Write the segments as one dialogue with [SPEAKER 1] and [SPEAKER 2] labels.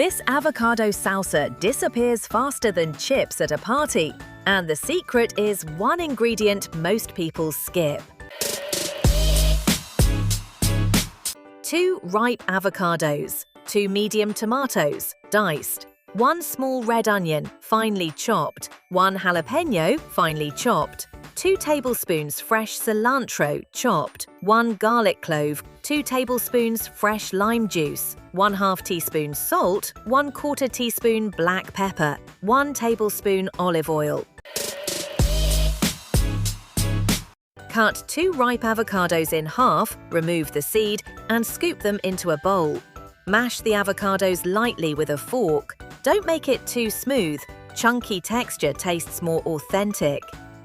[SPEAKER 1] This avocado salsa disappears faster than chips at a party, and the secret is one ingredient most people skip. 2 ripe avocados, 2 medium tomatoes, diced, 1 small red onion, finely chopped, 1 jalapeño, finely chopped, 2 tablespoons fresh cilantro, chopped, 1 garlic clove, 2 tablespoons fresh lime juice, 1/2 teaspoon salt, 1/4 teaspoon black pepper, 1 tablespoon olive oil. Cut 2 ripe avocados in half, remove the seed, and scoop them into a bowl. Mash the avocados lightly with a fork. Don't make it too smooth. Chunky texture tastes more authentic.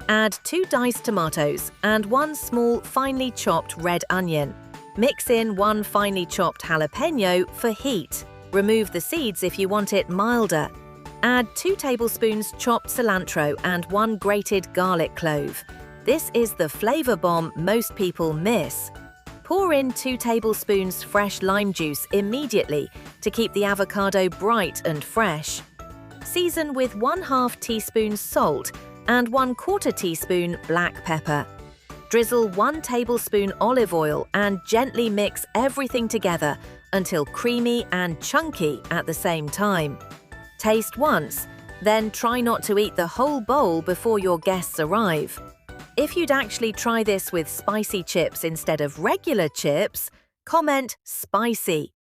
[SPEAKER 1] Add 2 diced tomatoes and 1 small, finely chopped red onion. Mix in 1 finely chopped jalapeño for heat. Remove the seeds if you want it milder. Add 2 tablespoons chopped cilantro and 1 grated garlic clove. This is the flavor bomb most people miss. Pour in 2 tablespoons fresh lime juice immediately to keep the avocado bright and fresh. Season with 1/2 teaspoon salt and 1/4 teaspoon black pepper. Drizzle 1 tablespoon olive oil and gently mix everything together until creamy and chunky at the same time. Taste once, then try not to eat the whole bowl before your guests arrive. If you'd actually try this with spicy chips instead of regular chips, comment spicy.